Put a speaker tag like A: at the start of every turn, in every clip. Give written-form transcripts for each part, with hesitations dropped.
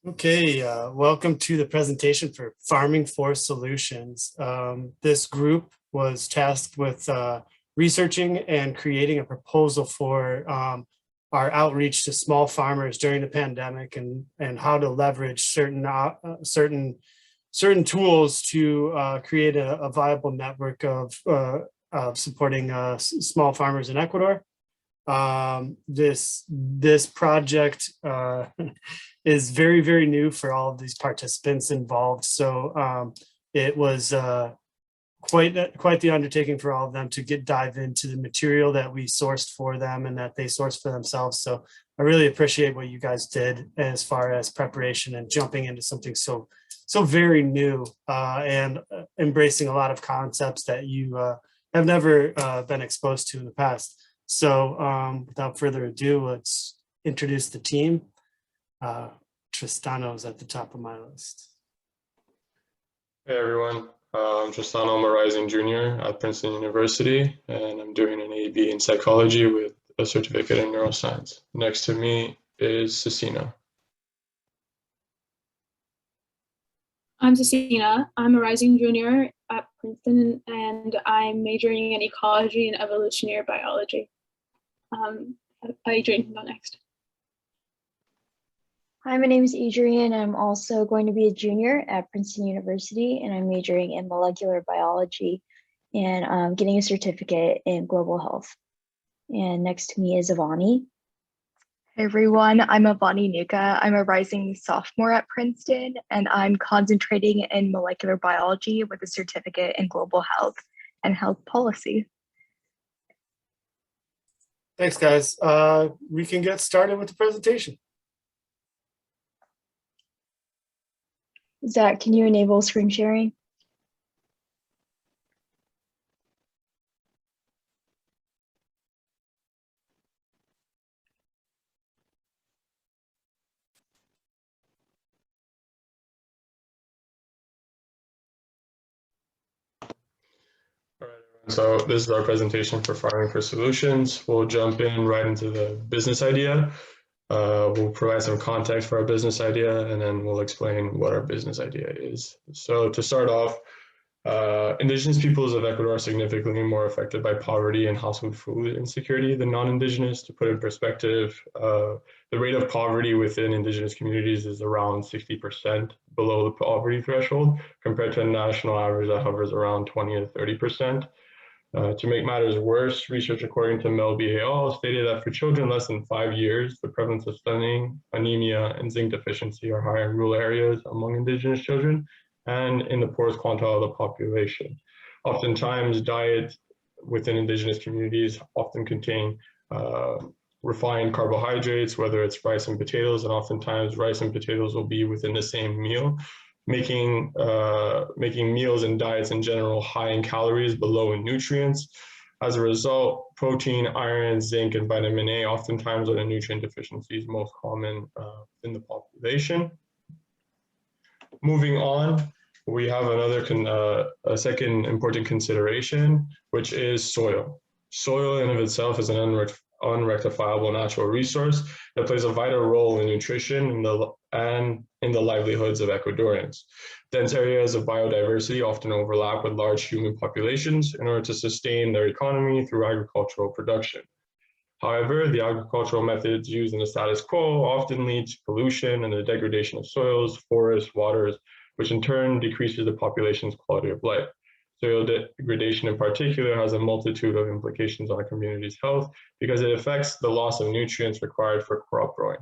A: Okay, welcome to the presentation for Farming for Solutions. This group was tasked with researching and creating a proposal for our outreach to small farmers during the pandemic and how to leverage certain tools to create a viable network of supporting small farmers in Ecuador. This project is very new for all of these participants involved. So it was quite the undertaking for all of them to dive into the material that we sourced for them and that they sourced for themselves. So I really appreciate what you guys did as far as preparation and jumping into something so very new and embracing a lot of concepts that you have never been exposed to in the past. So without further ado, let's introduce the team. Tristano's at the top of my list.
B: Hey everyone, I'm Tristano. I'm a rising junior at Princeton University, and I'm doing an AB in psychology with a certificate in neuroscience. Next to me is Cecina.
C: I'm Cecina. I'm a rising junior at Princeton, and I'm majoring in ecology and evolutionary biology. Adrian can go next.
D: Hi, my name is Adrian. I'm also going to be a junior at Princeton University, and I'm majoring in molecular biology and getting a certificate in global health. And next to me is Avani.
E: Hey everyone, I'm Avani Nuka. I'm a rising sophomore at Princeton, and I'm concentrating in molecular biology with a certificate in global health and health policy.
A: Thanks, guys. We can get started with the presentation.
D: Zach, can you enable screen sharing?
B: All right, so this is our presentation for Farming for Solutions. We'll jump in right into the business idea. We'll provide some context for our business idea, and then we'll explain what our business idea is. So to start off, indigenous peoples of Ecuador are significantly more affected by poverty and household food insecurity than non-indigenous. To put in perspective, the rate of poverty within indigenous communities is around 60% below the poverty threshold, compared to a national average that hovers around 20 to 30%. To make matters worse, research according to Mel BAL stated that for children less than 5 years, the prevalence of stunting, anemia, and zinc deficiency are higher in rural areas among indigenous children and in the poorest quintile of the population. Oftentimes, diets within indigenous communities often contain refined carbohydrates, whether it's rice and potatoes, and oftentimes rice and potatoes will be within the same meal, making meals and diets in general high in calories but low in nutrients. As a result, protein, iron, zinc, and vitamin A oftentimes are the nutrient deficiencies most common in the population. Moving on, we have a second important consideration, which is soil. Soil in and of itself is an unrectifiable natural resource that plays a vital role in nutrition and in the livelihoods of Ecuadorians. Dense areas of biodiversity often overlap with large human populations in order to sustain their economy through agricultural production. However, the agricultural methods used in the status quo often lead to pollution and the degradation of soils, forests, waters, which in turn decreases the population's quality of life. Soil degradation in particular has a multitude of implications on a community's health because it affects the loss of nutrients required for crop growing.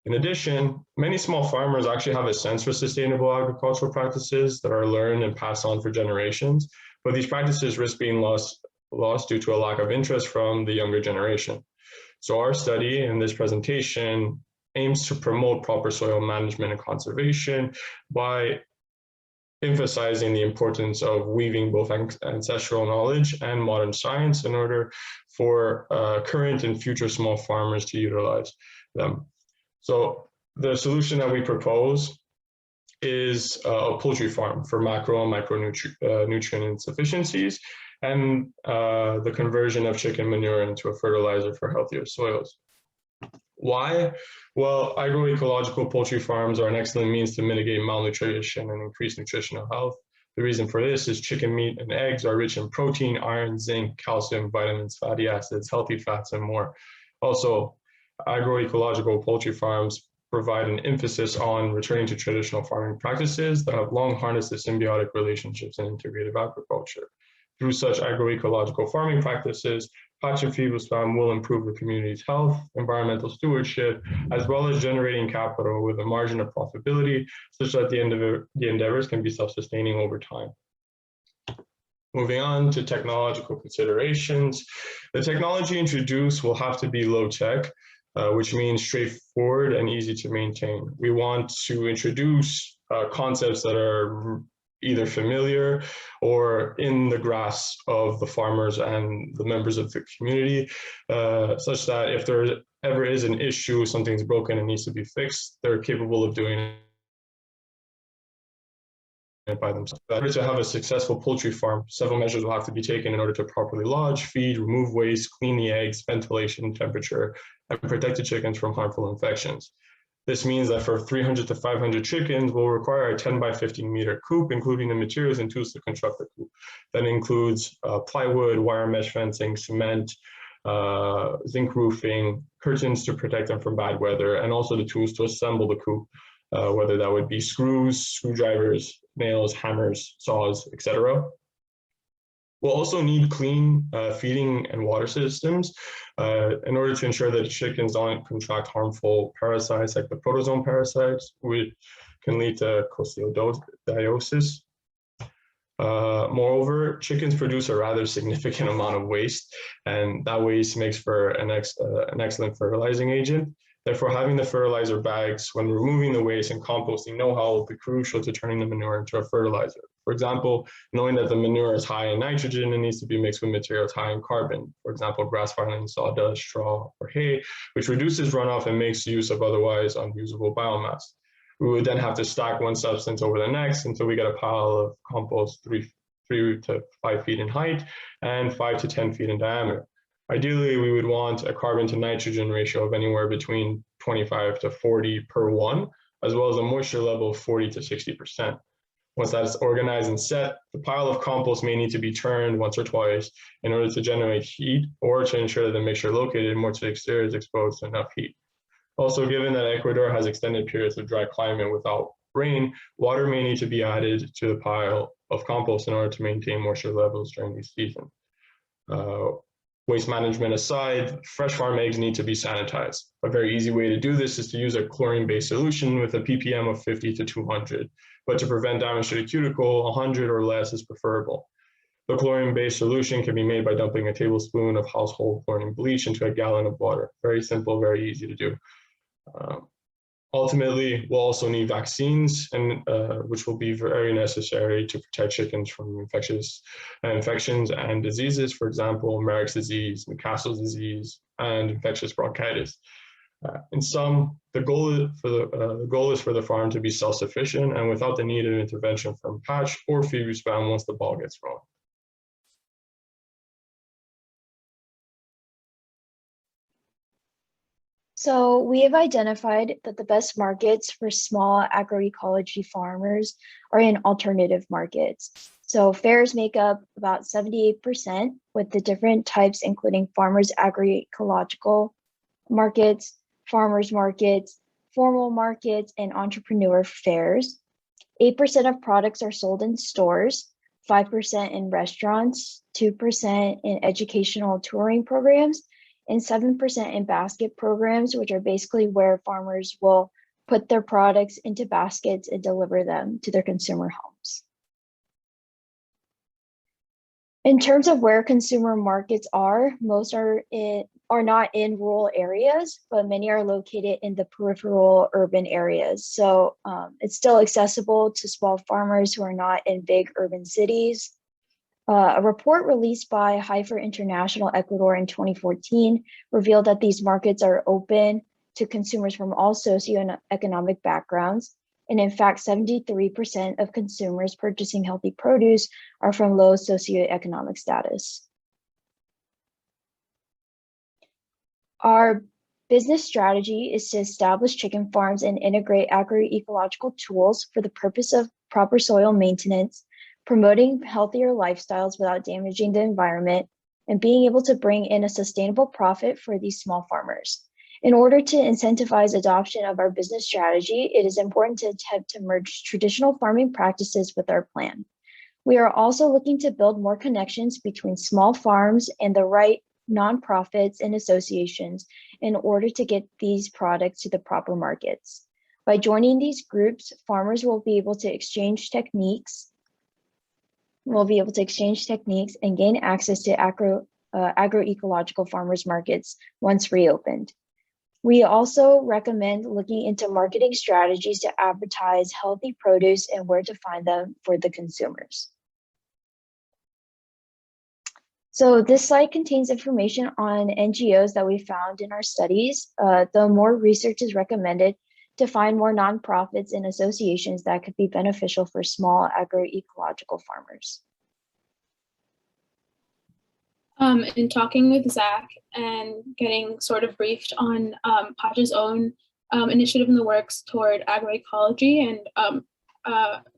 B: In addition, many small farmers actually have a sense for sustainable agricultural practices that are learned and passed on for generations, but these practices risk being lost due to a lack of interest from the younger generation. So our study in this presentation aims to promote proper soil management and conservation by emphasizing the importance of weaving both ancestral knowledge and modern science in order for current and future small farmers to utilize them. So the solution that we propose is a poultry farm for macro and micronutrient insufficiencies and the conversion of chicken manure into a fertilizer for healthier soils. Why? Well, agroecological poultry farms are an excellent means to mitigate malnutrition and increase nutritional health. The reason for this is chicken meat and eggs are rich in protein, iron, zinc, calcium, vitamins, fatty acids, healthy fats, and more. Also, agroecological poultry farms provide an emphasis on returning to traditional farming practices that have long harnessed the symbiotic relationships in integrative agriculture. Through such agroecological farming practices, PACH and FIBUSPAM will improve the community's health, environmental stewardship, as well as generating capital with a margin of profitability such that the endeavors can be self-sustaining over time. Moving on to technological considerations. The technology introduced will have to be low tech, which means straightforward and easy to maintain. We want to introduce concepts that are either familiar or in the grasp of the farmers and the members of the community, such that if there ever is an issue, something's broken and needs to be fixed, they're capable of doing it by themselves. In order to have a successful poultry farm, several measures will have to be taken in order to properly lodge, feed, remove waste, clean the eggs, ventilation, temperature, and protect the chickens from harmful infections. This means that for 300 to 500 chickens, we'll require a 10 by 15 meter coop, including the materials and tools to construct the coop. That includes plywood, wire mesh fencing, cement, zinc roofing, curtains to protect them from bad weather, and also the tools to assemble the coop, whether that would be screws, screwdrivers, nails, hammers, saws, etc. We'll also need clean feeding and water systems in order to ensure that the chickens don't contract harmful parasites like the protozoan parasites, which can lead to coccidiosis. Moreover, chickens produce a rather significant amount of waste, and that waste makes for an excellent fertilizing agent. Therefore, having the fertilizer bags when removing the waste and composting know-how will be crucial to turning the manure into a fertilizer. For example, knowing that the manure is high in nitrogen and needs to be mixed with materials high in carbon, for example, grass filing, sawdust, straw, or hay, which reduces runoff and makes use of otherwise unusable biomass. We would then have to stack one substance over the next until we get a pile of compost 3 to 5 feet in height and 5 to 10 feet in diameter. Ideally, we would want a carbon to nitrogen ratio of anywhere between 25 to 40 per 1, as well as a moisture level of 40 to 60%. Once that is organized and set, the pile of compost may need to be turned once or twice in order to generate heat or to ensure that the mixture located more to the exterior is exposed to enough heat. Also, given that Ecuador has extended periods of dry climate without rain, water may need to be added to the pile of compost in order to maintain moisture levels during these seasons. Waste management aside, fresh farm eggs need to be sanitized. A very easy way to do this is to use a chlorine-based solution with a ppm of 50 to 200, but to prevent damage to the cuticle, 100 or less is preferable. The chlorine-based solution can be made by dumping a tablespoon of household chlorine bleach into a gallon of water. Very simple, very easy to do. Ultimately, we'll also need vaccines, and which will be very necessary to protect chickens from infections and diseases, for example, Marek's disease, Newcastle's disease, and infectious bronchitis. In sum, the goal is for the farm to be self-sufficient and without the need of intervention from PACH or FIBUSPAM once the ball gets rolling.
D: So we have identified that the best markets for small agroecology farmers are in alternative markets. So fairs make up about 78%, with the different types including farmers agroecological markets, farmers markets, formal markets, and entrepreneur fairs. 8% of products are sold in stores, 5% in restaurants, 2% in educational touring programs, and 7% in basket programs, which are basically where farmers will put their products into baskets and deliver them to their consumer homes. In terms of where consumer markets are, most are not in rural areas, but many are located in the peripheral urban areas. So it's still accessible to small farmers who are not in big urban cities. A report released by Heifer International Ecuador in 2014 revealed that these markets are open to consumers from all socioeconomic backgrounds. And in fact, 73% of consumers purchasing healthy produce are from low socioeconomic status. Our Business strategy is to establish chicken farms and integrate agroecological tools for the purpose of proper soil maintenance, promoting healthier lifestyles without damaging the environment, and being able to bring in a sustainable profit for these small farmers. In order to incentivize adoption of our business strategy, it is important to attempt to merge traditional farming practices with our plan. We are also looking to build more connections between small farms and the right nonprofits and associations in order to get these products to the proper markets. By joining these groups, farmers will be able to exchange techniques and gain access to agroecological farmers markets once reopened. We also recommend looking into marketing strategies to advertise healthy produce and where to find them for the consumers. So this slide contains information on NGOs that we found in our studies. The more research is recommended to find more nonprofits and associations that could be beneficial for small agroecological farmers.
C: In talking with Zach and getting sort of briefed on PACH's own initiative in the works toward agroecology and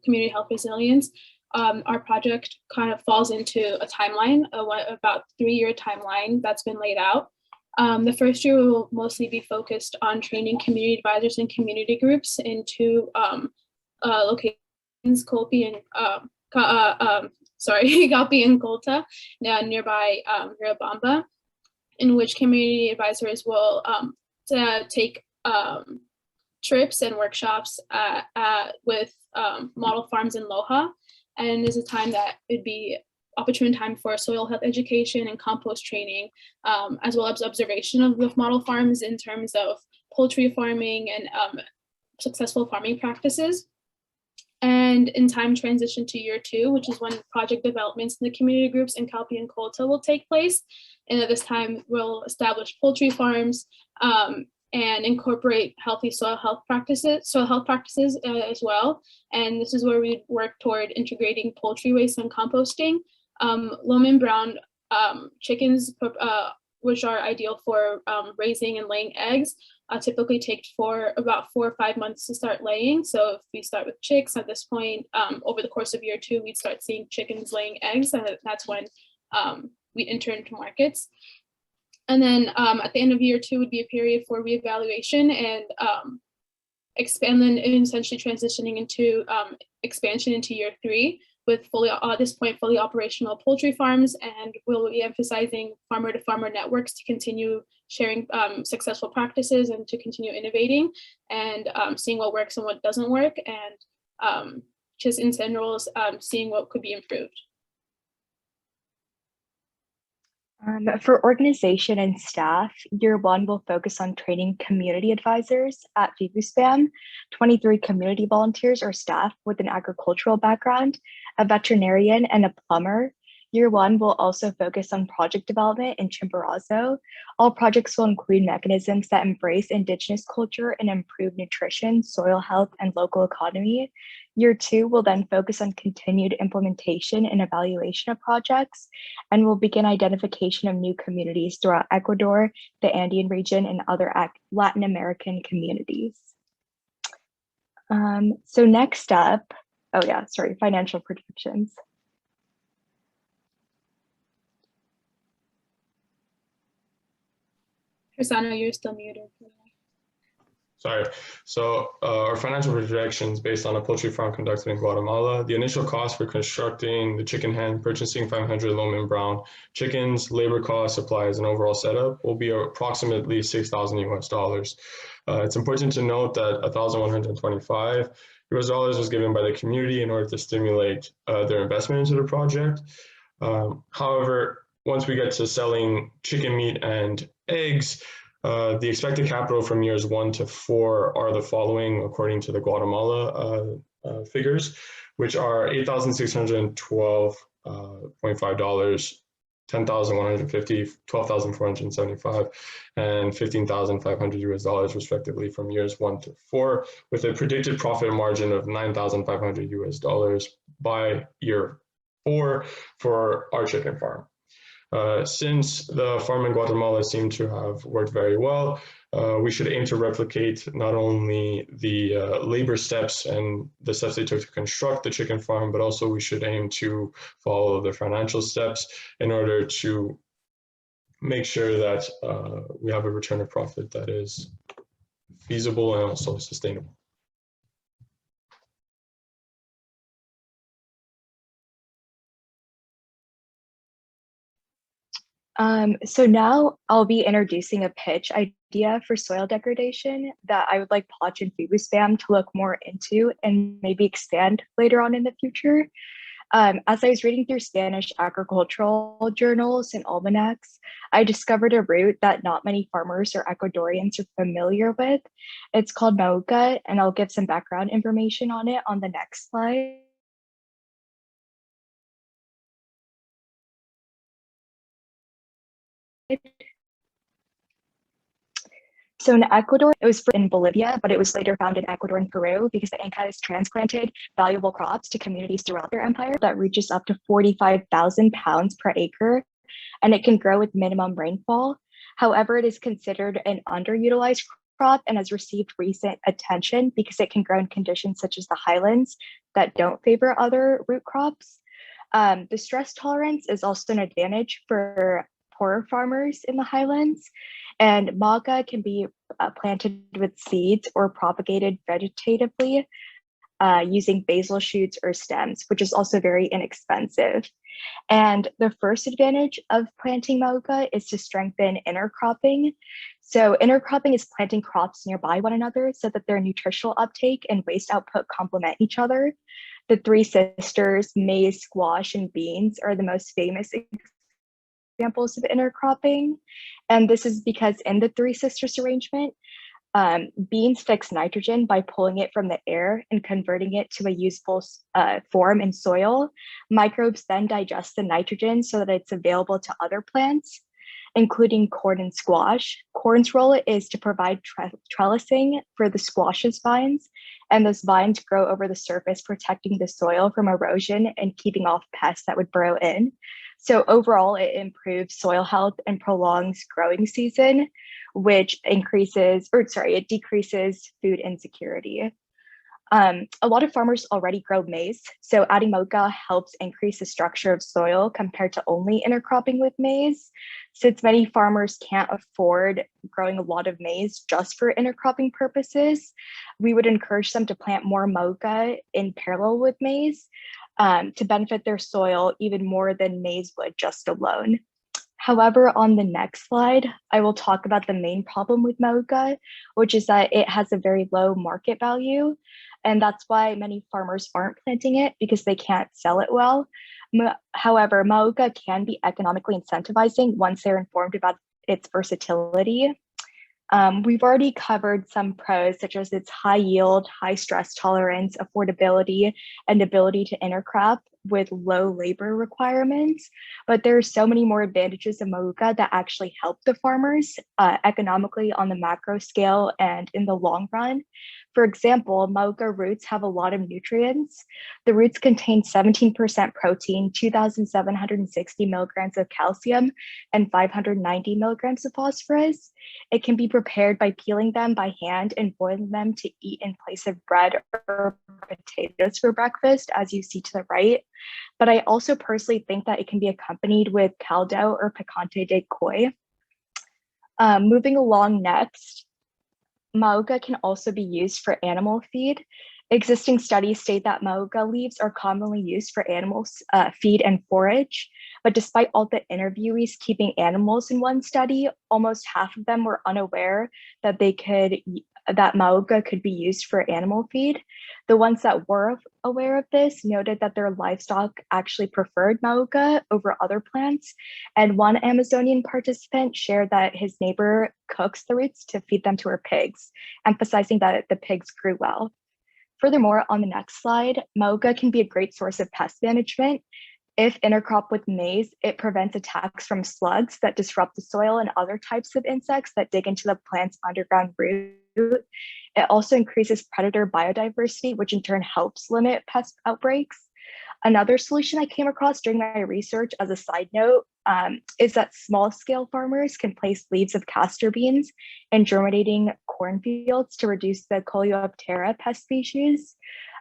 C: community health resilience, our project kind of falls into a timeline, about 3-year timeline that's been laid out. The first year will mostly be focused on training community advisors and community groups into locations, Galpi and Colta, nearby Riobamba, in which community advisors will take trips and workshops with model farms in Loja. And is a time that would be opportune time for soil health education and compost training, as well as observation of the model farms in terms of poultry farming and successful farming practices. And in time transition to year 2, which is when project developments in the community groups in Galpi and Colta will take place. And at this time, we'll establish poultry farms and incorporate healthy soil health practices as well. And this is where we work toward integrating poultry waste and composting. Loam and brown chickens, which are ideal for raising and laying eggs, typically take about 4 or 5 months to start laying. So if we start with chicks at this point, over the course of year 2, we'd start seeing chickens laying eggs, and that's when we enter into markets. And then at the end of year 2 would be a period for reevaluation and essentially transitioning into expansion into year 3 with at this point fully operational poultry farms, and we'll be emphasizing farmer-to-farmer networks to continue sharing successful practices and to continue innovating and seeing what works and what doesn't work, and just in general seeing what could be improved.
E: For organization and staff, year 1 will focus on training community advisors at FIBUSPAM, 23 community volunteers or staff with an agricultural background, a veterinarian, and a plumber. Year 1 will also focus on project development in Chimborazo. All projects will include mechanisms that embrace Indigenous culture and improve nutrition, soil health, and local economy. Year 2 will then focus on continued implementation and evaluation of projects, and will begin identification of new communities throughout Ecuador, the Andean region, and other Latin American communities. So next up, financial projections.
C: Crisano, you're still muted.
B: Sorry. So our financial projections based on a poultry farm conducted in Guatemala. The initial cost for constructing the chicken hen, purchasing 500 loam and brown chickens, labor costs, supplies, and overall setup will be approximately $6,000 US. It's important to note that $1,125 US was given by the community in order to stimulate their investment into the project. However, once we get to selling chicken meat and eggs, the expected capital from years 1 to 4 are the following, according to the Guatemala figures, which are $8,612.5, $10,150, $12,475, and $15,500 US respectively from years 1 to 4, with a predicted profit margin of $9,500 US by year 4 for our chicken farm. Since the farm in Guatemala seemed to have worked very well, we should aim to replicate not only the labor steps and the steps they took to construct the chicken farm, but also we should aim to follow the financial steps in order to make sure that we have a return of profit that is feasible and also sustainable.
E: So now I'll be introducing a pitch idea for soil degradation that I would like PACH and FIBUSPAM to look more into and maybe expand later on in the future. As I was reading through Spanish agricultural journals and almanacs, I discovered a root that not many farmers or Ecuadorians are familiar with. It's called mauca, and I'll give some background information on it on the next slide. So in Ecuador, it was in Bolivia, but it was later found in Ecuador and Peru because the Incas transplanted valuable crops to communities throughout their empire that reaches up to 45,000 pounds per acre, and it can grow with minimum rainfall. However, it is considered an underutilized crop and has received recent attention because it can grow in conditions such as the highlands that don't favor other root crops. The stress tolerance is also an advantage for poorer farmers in the highlands, and mauca can be planted with seeds or propagated vegetatively using basal shoots or stems, which is also very inexpensive. And the first advantage of planting mauca is to strengthen intercropping. So intercropping is planting crops nearby one another so that their nutritional uptake and waste output complement each other. The three sisters, maize, squash, and beans, are the most famous examples of intercropping. And this is because in the three sisters arrangement, beans fix nitrogen by pulling it from the air and converting it to a useful form in soil. Microbes then digest the nitrogen so that it's available to other plants, including corn and squash. Corn's role is to provide trellising for the squash's vines, and those vines grow over the surface, protecting the soil from erosion and keeping off pests that would burrow in. So overall, it improves soil health and prolongs growing season, which it decreases food insecurity. A lot of farmers already grow maize, so adding mauca helps increase the structure of soil compared to only intercropping with maize. Since many farmers can't afford growing a lot of maize just for intercropping purposes, we would encourage them to plant more mauca in parallel with maize to benefit their soil even more than maize would just alone. However, on the next slide, I will talk about the main problem with mauca, which is that it has a very low market value. And that's why many farmers aren't planting it, because they can't sell it well. However, mauca can be economically incentivizing once they're informed about its versatility. We've already covered some pros, such as its high yield, high stress tolerance, affordability, and ability to intercrop with low labor requirements. But there are so many more advantages of mauca that actually help the farmers economically on the macro scale and in the long run. For example, mauca roots have a lot of nutrients. The roots contain 17% protein, 2,760 milligrams of calcium, and 590 milligrams of phosphorus. It can be prepared by peeling them by hand and boiling them to eat in place of bread or potatoes for breakfast, as you see to the right. But I also personally think that it can be accompanied with caldo or picante de coy. Moving along next, mauca can also be used for animal feed. Existing studies state that mauca leaves are commonly used for animals feed and forage, but despite all the interviewees keeping animals in one study, almost half of them were unaware that that mauca could be used for animal feed. The ones that were aware of this noted that their livestock actually preferred mauca over other plants, and one Amazonian participant shared that his neighbor cooks the roots to feed them to her pigs, emphasizing that the pigs grew well. Furthermore, on the next slide, mauca can be a great source of pest management. If intercrop with maize, it prevents attacks from slugs that disrupt the soil and other types of insects that dig into the plant's underground root. It also increases predator biodiversity, which in turn helps limit pest outbreaks. Another solution I came across during my research, as a side note, is that small-scale farmers can place leaves of castor beans in germinating cornfields to reduce the Coleoptera pest species.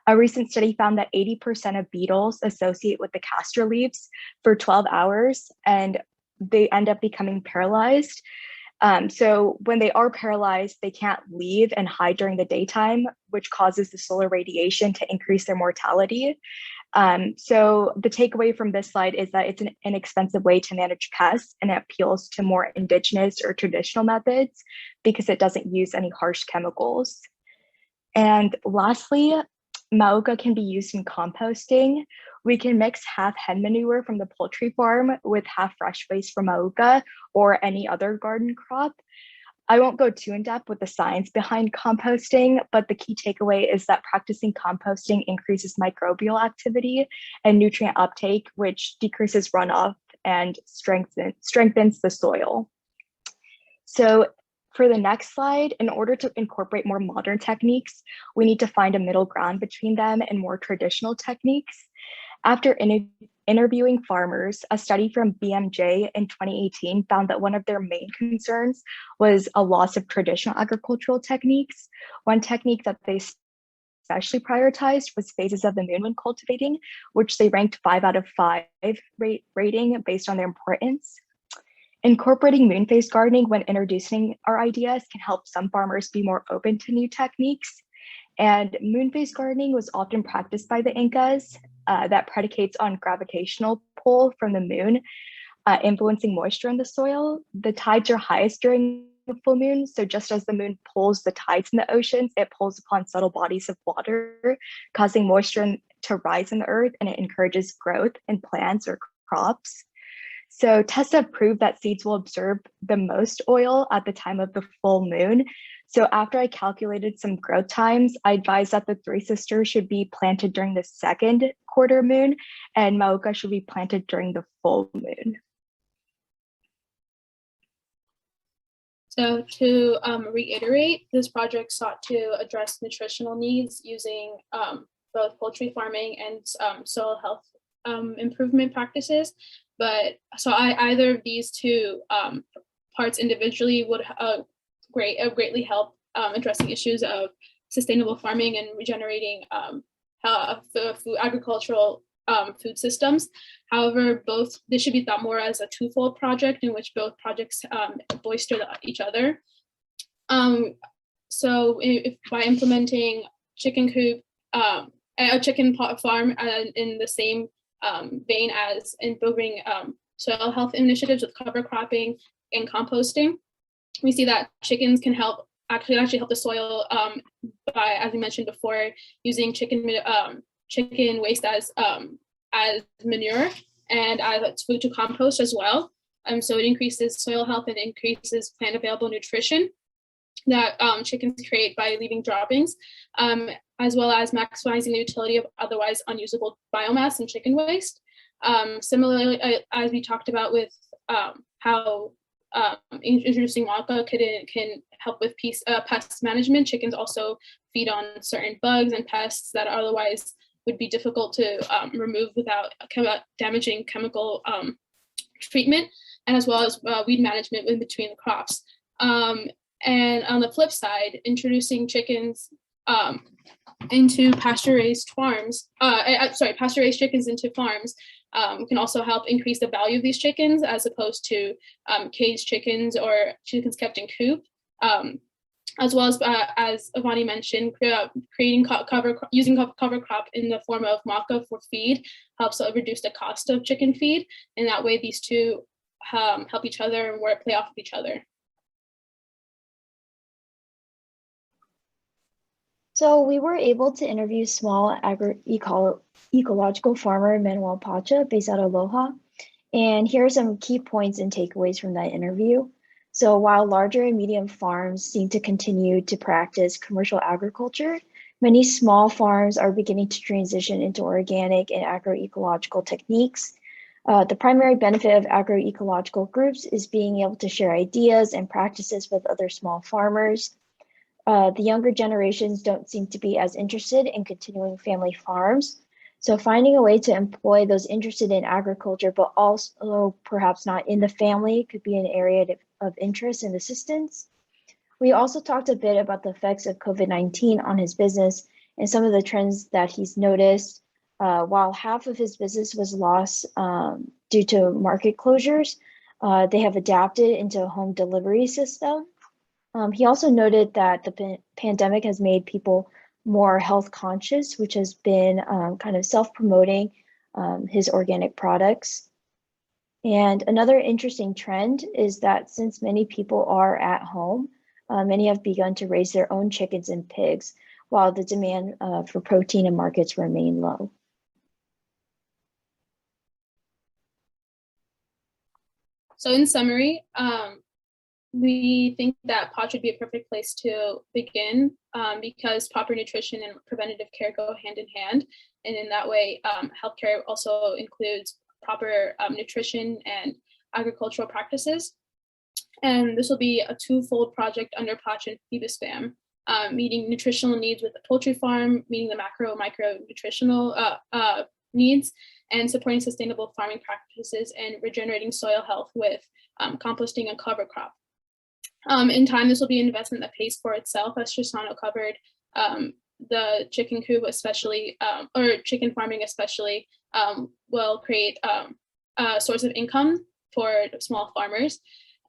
E: A recent study found that 80% of beetles associate with the castor leaves for 12 hours, and they end up becoming paralyzed. So when they are paralyzed, they can't leave and hide during the daytime, which causes the solar radiation to increase their mortality. So the takeaway from this slide is that it's an inexpensive way to manage pests, and it appeals to more indigenous or traditional methods because it doesn't use any harsh chemicals. And lastly, Mauka can be used in composting. We can mix half hen manure from the poultry farm with half fresh waste from Mauka or any other garden crop. I won't go too in depth with the science behind composting, but the key takeaway is that practicing composting increases microbial activity and nutrient uptake, which decreases runoff and strengthens the soil. So for the next slide, in order to incorporate more modern techniques, we need to find a middle ground between them and more traditional techniques. After interviewing farmers, a study from BMJ in 2018 found that one of their main concerns was a loss of traditional agricultural techniques. One technique that they especially prioritized was phases of the moon when cultivating, which they ranked 5 out of 5 rating based on their importance. Incorporating moon phase gardening when introducing our ideas can help some farmers be more open to new techniques. And moon phase gardening was often practiced by the Incas that predicates on gravitational pull from the moon, influencing moisture in the soil. The tides are highest during the full moon. So just as the moon pulls the tides in the oceans, it pulls upon subtle bodies of water, causing moisture to rise in the earth, and it encourages growth in plants or crops. So tests have proved that seeds will absorb the most oil at the time of the full moon. So after I calculated some growth times, I advised that the Three Sisters should be planted during the second quarter moon, and Mauka should be planted during the full moon.
C: So to reiterate, this project sought to address nutritional needs using both poultry farming and soil health improvement practices. But so either of these two parts individually would greatly help addressing issues of sustainable farming and regenerating agricultural food systems. However, this should be thought more as a twofold project in which both projects bolster each other. So if by implementing chicken coop, a chicken pot farm in the same vein as in building soil health initiatives with cover cropping and composting, we see that chickens can actually help the soil by, as we mentioned before, using chicken waste as manure and as food to compost as well. So it increases soil health and increases plant available nutrition that chickens create by leaving droppings, as well as maximizing the utility of otherwise unusable biomass and chicken waste. Similarly, as we talked about with how introducing Mauka can help with pest management, chickens also feed on certain bugs and pests that otherwise would be difficult to remove without damaging chemical treatment, and as well as weed management in between the crops. And on the flip side, introducing chickens into pasture-raised farms, pasture-raised chickens into farms can also help increase the value of these chickens as opposed to caged chickens or chickens kept in coop. As well as Avani mentioned, using cover crop in the form of Mauka for feed helps reduce the cost of chicken feed. And that way these two help each other and play off of each other.
D: So we were able to interview small ecological farmer Manuel Pacha based out of Loja. And here are some key points and takeaways from that interview. So while larger and medium farms seem to continue to practice commercial agriculture, many small farms are beginning to transition into organic and agroecological techniques. The primary benefit of agroecological groups is being able to share ideas and practices with other small farmers. The younger generations don't seem to be as interested in continuing family farms. So finding a way to employ those interested in agriculture, but also perhaps not in the family, could be an area of interest and assistance. We also talked a bit about the effects of COVID-19 on his business and some of the trends that he's noticed. While half of his business was lost due to market closures, they have adapted into a home delivery system. He also noted that the pandemic has made people more health conscious, which has been kind of self-promoting his organic products. And another interesting trend is that since many people are at home, many have begun to raise their own chickens and pigs, while the demand for protein in markets remain low.
C: So in summary, we think that PACH would be a perfect place to begin because proper nutrition and preventative care go hand in hand. And in that way, healthcare also includes proper nutrition and agricultural practices. And this will be a twofold project under PACH and FIBUSPAM, meeting nutritional needs with the poultry farm, meeting the macro and micro nutritional needs, and supporting sustainable farming practices and regenerating soil health with composting and cover crop. In time, this will be an investment that pays for itself, as Tristano covered. The chicken coop especially, or chicken farming especially, will create a source of income for small farmers.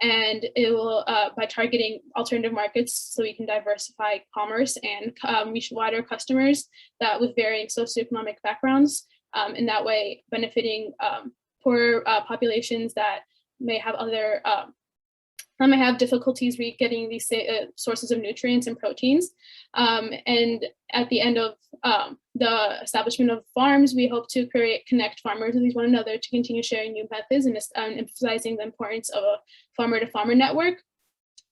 C: And it will, by targeting alternative markets so we can diversify commerce and reach wider customers that with varying socioeconomic backgrounds, in that way benefiting poor populations that may have other may have difficulties getting these sources of nutrients and proteins. And at the end of the establishment of farms, we hope to connect farmers with one another to continue sharing new methods and emphasizing the importance of a farmer-to-farmer network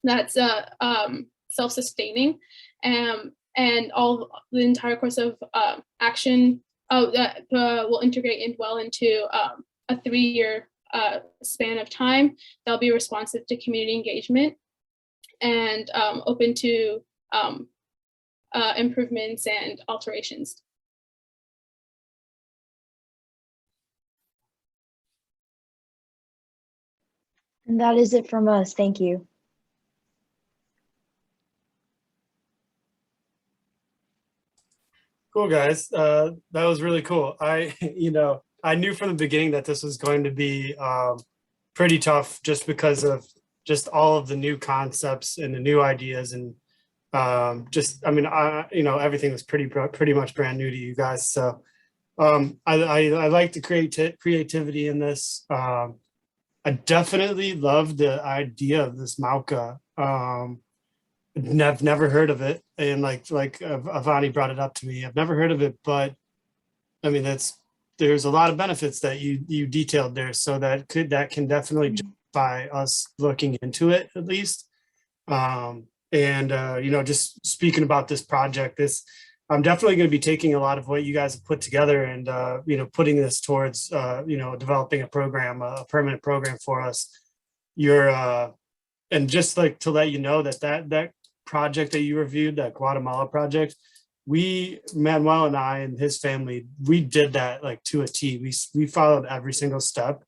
C: that's self-sustaining. And all the entire course of action that will integrate well into a 3-year span of time that'll be responsive to community engagement and open to improvements and alterations.
D: And that is it from us. Thank you.
A: Cool, guys. That was really cool. I knew from the beginning that this was going to be pretty tough just because of just all of the new concepts and the new ideas and everything was pretty much brand new to you guys. So I like the creativity in this. I definitely love the idea of this Mauka. I've never heard of it, and like Avani brought it up to me. I've never heard of it, but I mean there's a lot of benefits that you detailed there, so that can definitely justify us looking into it at least. Just speaking about this project, I'm definitely going to be taking a lot of what you guys have put together and putting this towards developing a permanent program for us. And just like to let you know that project that you reviewed, that Guatemala project, Manuel and I and his family, we did that like to a T. We followed every single step,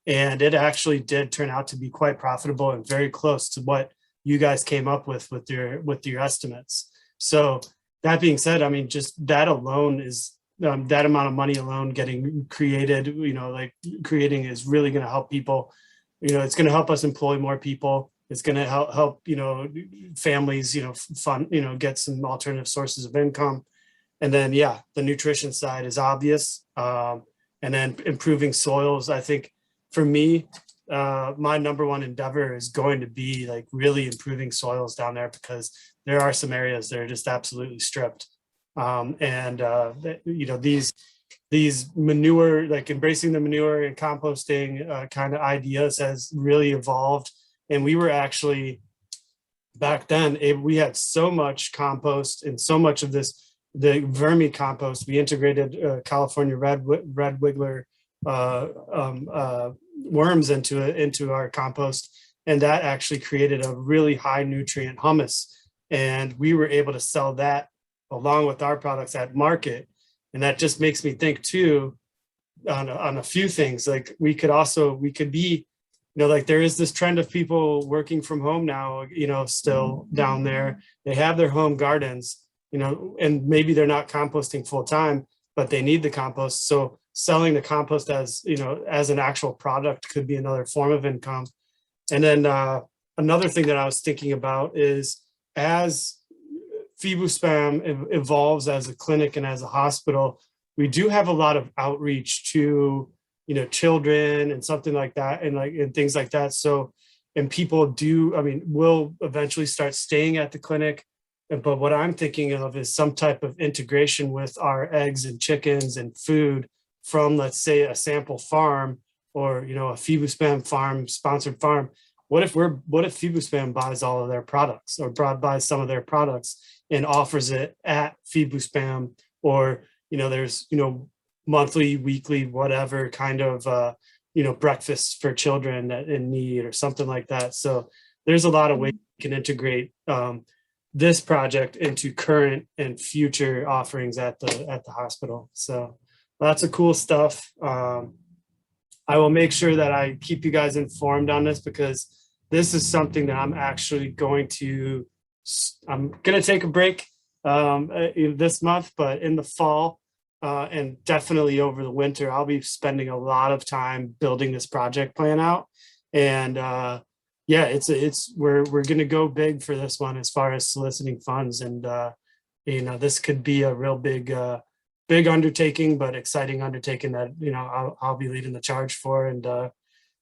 A: and it actually did turn out to be quite profitable and very close to what you guys came up with your estimates. So that being said, I mean, just that alone is that amount of money alone getting created, creating is really going to help people. It's going to help us employ more people. It's going to help families, get some alternative sources of income. And then, the nutrition side is obvious. And then improving soils. I think for me, my number one endeavor is going to be like really improving soils down there, because there are some areas that are just absolutely stripped. These manure, like embracing the manure and composting kind of ideas has really evolved. And we were actually, back then, we had so much compost and so much of the vermicompost. We integrated California red wiggler worms into our compost, and that actually created a really high nutrient humus. And we were able to sell that along with our products at market. And that just makes me think too, on a few things. Like we could be, like there is this trend of people working from home now, still down there. They have their home gardens, and maybe they're not composting full time, but they need the compost. So selling the compost as, as an actual product could be another form of income. And then another thing that I was thinking about is as FIBUSPAM evolves as a clinic and as a hospital, we do have a lot of outreach to, children and something like that, and things like that. So, and people will eventually start staying at the clinic. But what I'm thinking of is some type of integration with our eggs and chickens and food from, let's say, a sample farm or, a FIBUSPAM farm, sponsored farm. What if FIBUSPAM buys all of their products or buys some of their products and offers it at FIBUSPAM, or, there's, monthly, weekly, whatever kind of, breakfast for children in need or something like that. So there's a lot of ways we can integrate this project into current and future offerings at the hospital. So lots of cool stuff. I will make sure that I keep you guys informed on this, because this is something that I'm going to take a break this month, but in the fall and definitely over the winter, I'll be spending a lot of time building this project plan out. And we're going to go big for this one as far as soliciting funds. And, this could be a real big undertaking, but exciting undertaking that, I'll be leading the charge for. And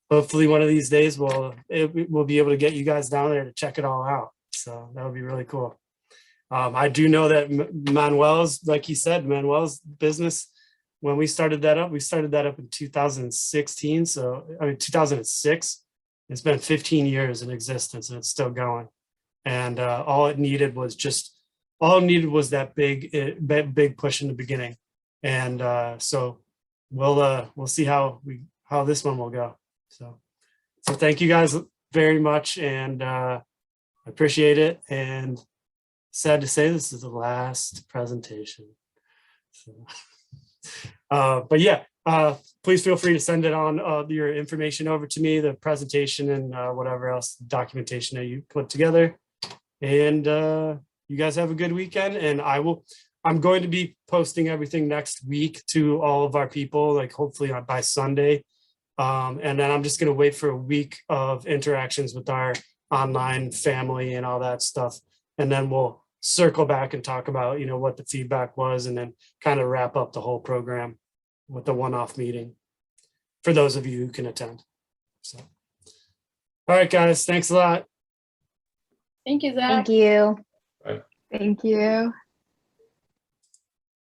A: hopefully one of these days we'll be able to get you guys down there to check it all out. So that would be really cool. I do know that Manuel's, like he said, Manuel's business, when we started that up in 2016. So, 2006. It's been 15 years in existence and it's still going. And all it needed was that big push in the beginning. And so we'll see how this one will go. So thank you guys very much, and I appreciate it. And sad to say, this is the last presentation. So, but yeah, please feel free to send it on your information over to me, the presentation and whatever else documentation that you put together. And you guys have a good weekend. And I'm going to be posting everything next week to all of our people, like hopefully by Sunday. And then I'm just going to wait for a week of interactions with our online family and all that stuff. And then we'll circle back and talk about, what the feedback was, and then kind of wrap up the whole program with the one-off meeting for those of you who can attend. So, all right, guys, thanks a lot.
C: Thank you, Zach.
D: Thank you.
B: Bye.
E: Thank you.